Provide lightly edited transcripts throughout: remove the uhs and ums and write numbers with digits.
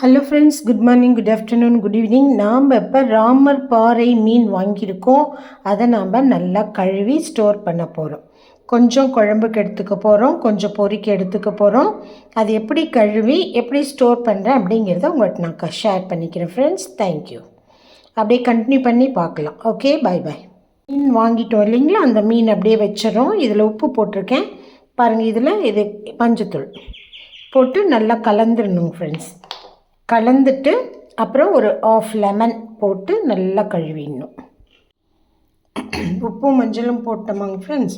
Hello friends, good morning, good afternoon, good evening. நாம் இப்போ ராமர் பாறை மீன் வாங்கியிருக்கோம். அதை நாம் நல்லா கழுவி ஸ்டோர் பண்ண போகிறோம். கொஞ்சம் குழம்புக்கு எடுத்துக்க போகிறோம், கொஞ்சம் பொரிக்கு எடுத்துக்க போகிறோம். அது எப்படி கழுவி எப்படி ஸ்டோர் பண்ணுறேன் அப்படிங்கிறத உங்கள்கிட்ட நான் ஷேர் பண்ணிக்கிறேன் ஃப்ரெண்ட்ஸ். தேங்க்யூ. அப்படியே கண்டினியூ பண்ணி பார்க்கலாம். ஓகே, பாய் பாய். மீன் வாங்கிட்டோம் இல்லைங்களா, அந்த மீன் அப்படியே வச்சிடறோம். இதில் உப்பு போட்டிருக்கேன் பாருங்கள். இதில் இது மஞ்சத்தூள் போட்டு நல்லா கலந்துடணும் ஃப்ரெண்ட்ஸ். கலந்துட்டு அப்புறம் ஒரு ஆஃப் லெமன் போட்டு நல்லா கழுவிடணும். உப்பும் மஞ்சளும் போட்டோமாங்க ஃப்ரெண்ட்ஸ்.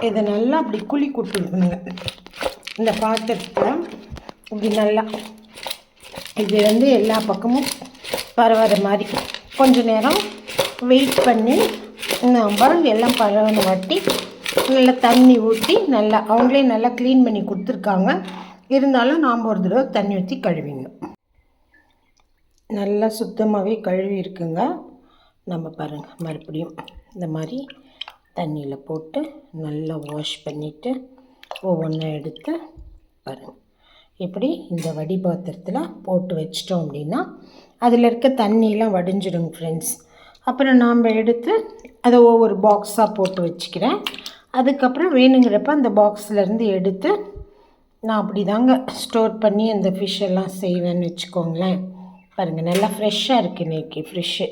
இதை நல்லா அப்படி குழி கொடுத்துருக்கணுங்க இந்த பாத்திரத்தில். இப்படி நல்லா இது எல்லா பக்கமும் பரவாத மாதிரி கொஞ்சம் நேரம் வெயிட் பண்ணி நம்ம எல்லாம் பரவனை வாட்டி நல்லா தண்ணி ஊற்றி நல்லா அவங்களே நல்லா க்ளீன் பண்ணி கொடுத்துருக்காங்க. இருந்தாலும் நாம் ஒரு தடவை தண்ணி ஊற்றி கழுவிடணும். நல்லா சுத்தமாகவே கழுவி இருக்குங்க. நம்ம பாருங்கள், மறுபடியும் இந்த மாதிரி தண்ணியில் போட்டு நல்லா வாஷ் பண்ணிவிட்டு ஒவ்வொன்றா எடுத்து பாருங்கள். இப்படி இந்த வடி பாத்திரத்தில் போட்டு வச்சிட்டோம் அப்படின்னா அதில் இருக்க தண்ணியெலாம் வடிஞ்சிடுங்க ஃப்ரெண்ட்ஸ். அப்புறம் நாம் எடுத்து அதை ஒவ்வொரு பாக்ஸாக போட்டு வச்சுக்கிறேன். அதுக்கப்புறம் வேணுங்கிறப்ப அந்த பாக்ஸ்லேருந்து எடுத்து நான் அப்படி தாங்க ஸ்டோர் பண்ணி அந்த ஃபிஷ் எல்லாம் செய்வேன்னு வச்சுக்கோங்களேன். பாருங்கள், நல்லா ஃப்ரெஷ்ஷாக இருக்குது இன்றைக்கி ஃபிஷ்ஷு.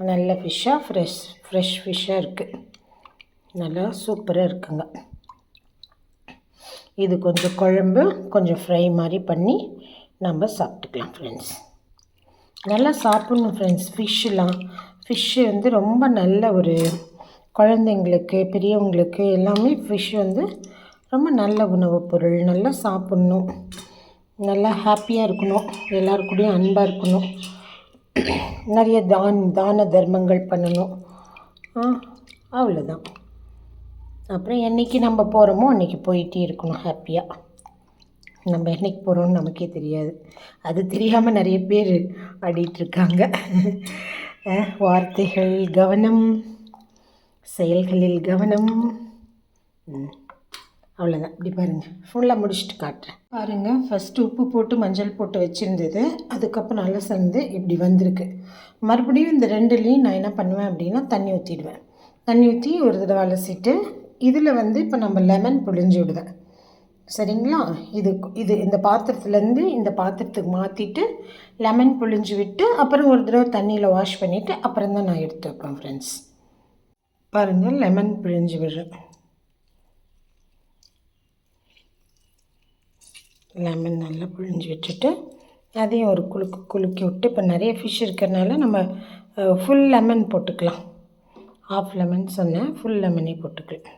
நல்ல ஃபிஷ்ஷாக ஃப்ரெஷ் ஃபிஷ்ஷாக இருக்குது. நல்லா சூப்பராக இருக்குங்க. இது கொஞ்சம் குழம்பு கொஞ்சம் ஃப்ரை மாதிரி பண்ணி நம்ம சாப்பிட்டுக்கலாம் ஃப்ரெண்ட்ஸ். நல்லா சாப்பிட்ணும் ஃப்ரெண்ட்ஸ். ஃபிஷ்ஷு ரொம்ப நல்ல ஒரு குழந்தைங்களுக்கு பெரியவங்களுக்கு எல்லாமே ஃபிஷ் ரொம்ப நல்ல உணவுப் பொருள். நல்லா சாப்பிட்ணும், நல்லா ஹாப்பியாக இருக்கணும், எல்லாருக்கூடையும் அன்பாக இருக்கணும், நிறைய தான தர்மங்கள் பண்ணணும். அவ்வளோதான். அப்புறம் என்றைக்கு நம்ம போகிறோமோ அன்றைக்கி போயிட்டே இருக்கணும் ஹாப்பியாக. நம்ம என்றைக்கு போகிறோம்னு நமக்கே தெரியாது. அது தெரியாமல் நிறைய பேர் ஆடிட்டுருக்காங்க. வார்த்தைகள் கவனம், செயல்களில் கவனம். அவ்வளோதான். இப்படி பாருங்கள், ஃபுல்லாக முடிச்சுட்டு காட்டுறேன் பாருங்கள். ஃபஸ்ட்டு உப்பு போட்டு மஞ்சள் போட்டு வச்சுருந்தது. அதுக்கப்புறம் நல்லா சேர்ந்து இப்படி வந்திருக்கு. மறுபடியும் இந்த ரெண்டுலேயும் நான் என்ன பண்ணுவேன் அப்படின்னா தண்ணி ஊற்றிடுவேன். தண்ணி ஊற்றி ஒரு தடவை அலசிட்டு இதில் இப்போ நம்ம லெமன் புழிஞ்சு விடுவேன். சரிங்களா? இது இந்த பாத்திரத்துலேருந்து இந்த பாத்திரத்துக்கு மாற்றிட்டு லெமன் புழிஞ்சு விட்டு அப்புறம் ஒரு தடவை தண்ணியில் வாஷ் பண்ணிவிட்டு அப்புறம் தான் நான் எடுத்து வைப்பேன் ஃப்ரெண்ட்ஸ். பாருங்கள், லெமன் புழிஞ்சு விடுறேன். லெமன் நல்லா புழிஞ்சு விட்டுட்டு அதையும் ஒரு குலுக்கி விட்டு, இப்போ நிறைய ஃபிஷ் இருக்கிறதுனால நம்ம ஃபுல் லெமன் போட்டுக்கலாம். ஆஃப் லெமன் சொன்னேன், ஃபுல் லெமனே போட்டுக்கலாம்.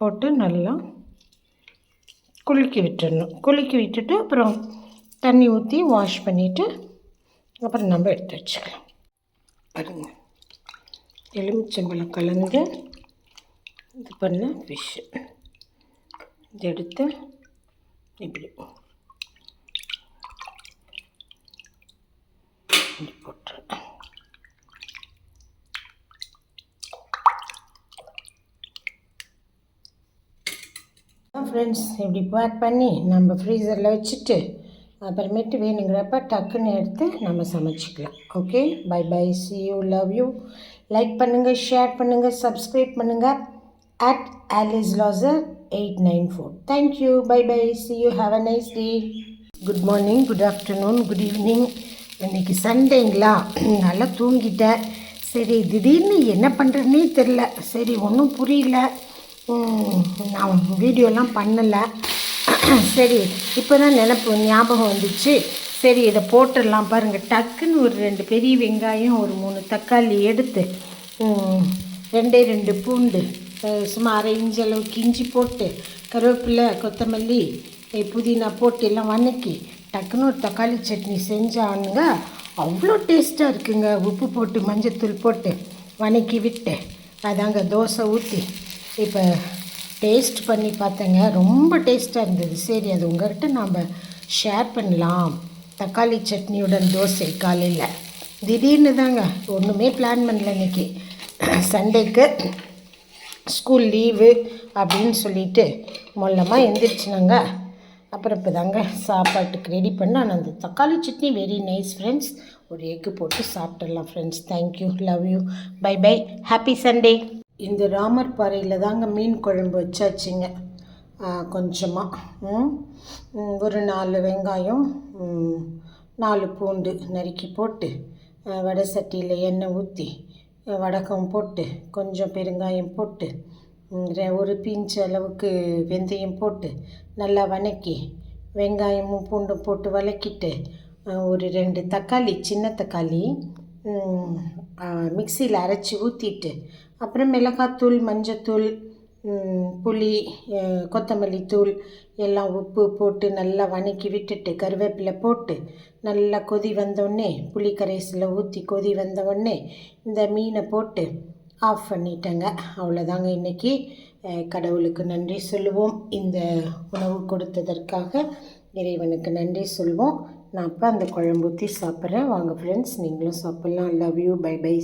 போட்டு நல்லா குலுக்கி விட்டுடணும். குலுக்கி விட்டுட்டு அப்புறம் தண்ணி ஊற்றி வாஷ் பண்ணிவிட்டு அப்புறம் நம்ம எடுத்து வச்சுக்கலாம். பாருங்க, எலுமிச்சம்பழம் கலந்து இது பண்ண ஃபிஷ்ஷு இது எடுத்து இப்படி போட்டுருவேன். ஃப்ரெண்ட்ஸ், இப்படி பேக் பண்ணி நம்ம ஃப்ரீசரில் வச்சுட்டு அப்புறமேட்டு வேணுங்கிறப்ப டக்குன்னு எடுத்து நம்ம சமைச்சிக்கலாம். Okay, bye bye, see you, love you. Like பண்ணுங்கள், ஷேர் பண்ணுங்கள், சப்ஸ்கிரைப் பண்ணுங்கள். @AliceLozer894. Thank you. Bye bye. See you. Have a nice day. Good morning, good afternoon, good evening. இன்றைக்கி சண்டேங்களா, நல்லா தூங்கிட்டேன். சரி, திடீர்னு என்ன பண்ணுறதுனே தெரில. சரி, ஒன்றும் புரியல. நான் வீடியோலாம் பண்ணலை. சரி, இப்போ தான் ஞாபகம் வந்துச்சு. சரி, இதை போட்டுடலாம். பாருங்கள், டக்குன்னு ஒரு 2 பெரிய வெங்காயம், ஒரு 3 தக்காளி எடுத்து 2 பூண்டு, சும்மா 1/2 இன்ச் அளவுக்கு இஞ்சி போட்டு கருவேப்பிலை, கொத்தமல்லி, புதினா போட்டு எல்லாம் வதக்கி டக்குன்னு ஒரு தக்காளி சட்னி செஞ்சானுங்க. அவ்வளோ டேஸ்ட்டாக இருக்குங்க. உப்பு போட்டு மஞ்சத்தூள் போட்டு வதக்கி விட்டு அதாங்க தோசை ஊற்றி இப்போ டேஸ்ட் பண்ணி பார்த்தேங்க. ரொம்ப டேஸ்ட்டாக இருந்தது. சரி, அது உங்கள்கிட்ட நாம் ஷேர் பண்ணலாம். தக்காளி சட்னியுடன் தோசை காலையில். திடீர்னு தாங்க, ஒன்றுமே பிளான் பண்ணல. இன்றைக்கி சண்டேக்கு ஸ்கூல் லீவு அப்படின்னு சொல்லிட்டு மொல்லமாக எந்திரிச்சினாங்க. அப்புறம் இப்போ தாங்க சாப்பாட்டுக்கு ரெடி பண்ணால் அந்த தக்காளி சட்னி வெரி நைஸ் ஃப்ரெண்ட்ஸ். ஒரு எக்கு போட்டு சாப்பிட்றலாம் friends. Thank you, love you, bye bye, happy Sunday. இந்த ராமர் பாறையில் தாங்க மீன் குழம்பு வச்சாச்சுங்க. கொஞ்சமாக ஒரு 4 வெங்காயம் 4 பூண்டு நறுக்கி போட்டு வடை சட்டியில் எண்ணெய் ஊற்றி வடகம் போட்டு கொஞ்சம் பெருங்காயம் போட்டு ஒரு பிஞ்ச் அளவுக்கு வெந்தயம் போட்டு நல்லா வதக்கி வெங்காயமும் பூண்டும் போட்டு வதக்கிட்டு ஒரு 2 தக்காளி சின்ன தக்காளி மிக்சியில் அரைச்சி ஊற்றிட்டு அப்புறம் மிளகாத்தூள், மஞ்சத்தூள், புளி, கொத்தமல்லி தூள் எல்லாம் உப்பு போட்டு நல்லா வதக்கி விட்டுட்டு கருவேப்பிலை போட்டு நல்லா கொதி வந்தோடனே புளி கரைசலில் ஊற்றி கொதி வந்தோடனே இந்த மீனை போட்டு ஆஃப் பண்ணிட்டேங்க. அவ்வளோதாங்க. இன்றைக்கி கடவுளுக்கு நன்றி சொல்லுவோம். இந்த உணவு கொடுத்ததற்காக இறைவனுக்கு நன்றி சொல்வோம். நான் அப்போ அந்த குழம்பு ஊற்றி சாப்பிட்றேன். வாங்க ஃப்ரெண்ட்ஸ், நீங்களும் சாப்பிட்லாம். Love you, bye by.